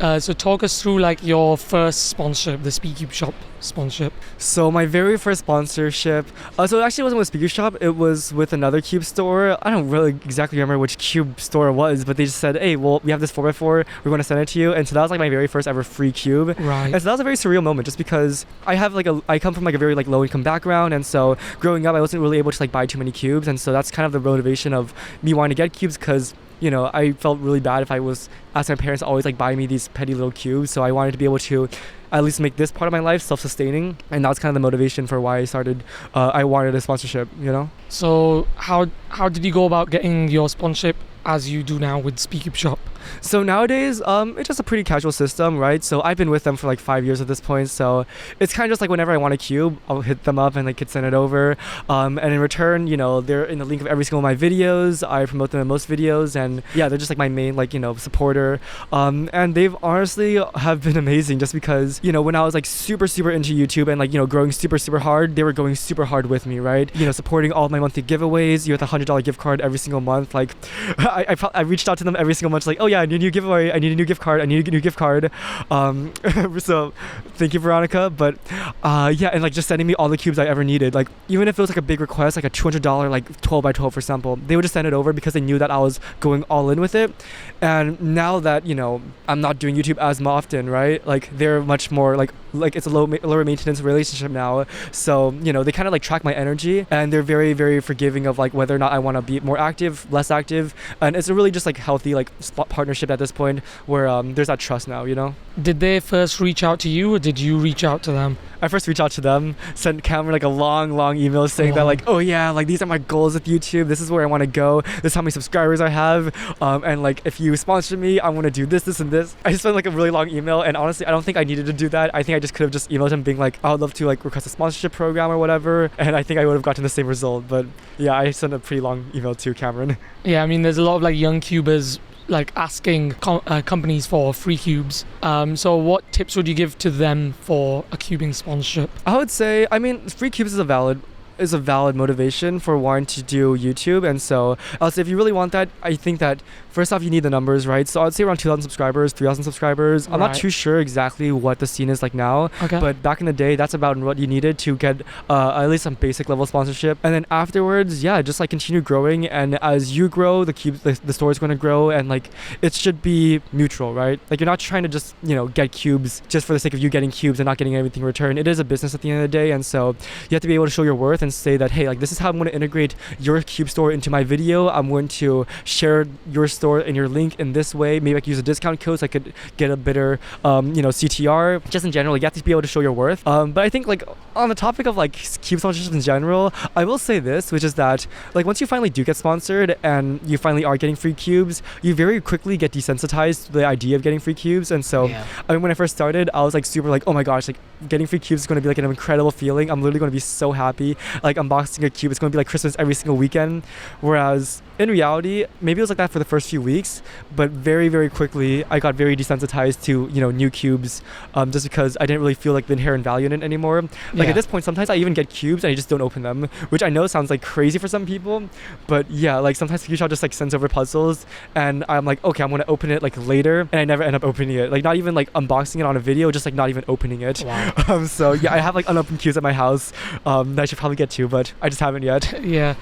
So talk us through like your first sponsorship, the SpeakCube Shop sponsorship. So my very first sponsorship, so it actually wasn't with SpeakCube Shop, it was with another Cube store. I don't really exactly remember which Cube store it was, but they just said, hey, well, we have this 4x4, we're going to send it to you. And so that was like my very first ever free cube. Right. And so that was a very surreal moment just because I come from like a very like low income background. And so growing up, I wasn't really able to like buy too many cubes. And so that's kind of the motivation of me wanting to get cubes because I felt really bad if I was asking my parents to always like buy me these petty little cubes. So I wanted to be able to at least make this part of my life self-sustaining, and that's kind of the motivation for why I wanted a sponsorship. So how did you go about getting your sponsorship as you do now with SpeakCube Shop? So nowadays, it's just a pretty casual system, right? So I've been with them for like 5 years at this point. So it's kind of just like whenever I want a cube, I'll hit them up and they could send it over. And in return, they're in the link of every single one of my videos. I promote them in most videos, and yeah, they're just like my main supporter. And they've honestly have been amazing just because, when I was like super, super into YouTube and growing super, super hard, they were going super hard with me, right? Supporting all of my monthly giveaways, with a $100 gift card every single month. Like I reached out to them every single month, like, oh yeah, I need a new giveaway, I need a new gift card, so thank you, Veronica. But yeah, and like just sending me all the cubes I ever needed, like even if it was like a big request, like a $200 like 12 by 12 for example, they would just send it over because they knew that I was going all in with it. And now that I'm not doing YouTube as often, right, like they're much more like it's a lower maintenance relationship now, so they kind of like track my energy, and they're very, very forgiving of like whether or not I want to be more active, less active, and it's a really just like healthy like partnership at this point where there's that trust now. Did they first reach out to you, or did you reach out to them? I first reached out to them, sent Cameron like a long email saying that like, oh yeah, like these are my goals with YouTube, this is where I want to go, this is how many subscribers I have, and like if you sponsor me, I want to do this and this. I just sent like a really long email, and honestly I don't think I needed to do that. I think I just could have just emailed him being like, I would love to like request a sponsorship program or whatever, and I think I would have gotten the same result. But yeah, I sent a pretty long email to Cameron. Yeah, I mean there's a lot of like young cubers like asking companies for free cubes. So what tips would you give to them for a cubing sponsorship? I would say, free cubes is a valid motivation for wanting to do YouTube. And so I'll say if you really want that, I think that first off you need the numbers, right? So I'd say around 2,000 subscribers, 3,000 subscribers. I'm not too sure exactly what the scene is like now, but back in the day that's about what you needed to get at least some basic level sponsorship. And then afterwards, yeah, just like continue growing, and as you grow, the store is going to grow, and like it should be mutual, right? Like you're not trying to just get cubes just for the sake of you getting cubes and not getting anything in return. It is a business at the end of the day, and so you have to be able to show your worth and say that, hey, like this is how I'm going to integrate your cube store into my video. I'm going to share your store and your link in this way. Maybe I could use a discount code so I could get a better CTR. Just in general, you have to be able to show your worth. But I think like on the topic of like cube sponsorships in general, I will say this, which is that like once you finally do get sponsored and you finally are getting free cubes, you very quickly get desensitized to the idea of getting free cubes. And so when I first started, I was like super like, oh my gosh, like getting free cubes is going to be like an incredible feeling. I'm literally going to be so happy. Like unboxing a cube, it's going to be like Christmas every single weekend. Whereas in reality, maybe it was like that for the first few weeks, but very, very quickly I got very desensitized to new cubes, just because I didn't really feel like the inherent value in it anymore. Like at this point, sometimes I even get cubes and I just don't open them, which I know sounds like crazy for some people, but yeah, like sometimes Future just like sends over puzzles and I'm like, okay, I'm gonna open it like later, and I never end up opening it, like not even like unboxing it on a video, just like not even opening it. Wow. So yeah, I have like unopened cubes at my house that I should probably get to, but I just haven't yet. Yeah,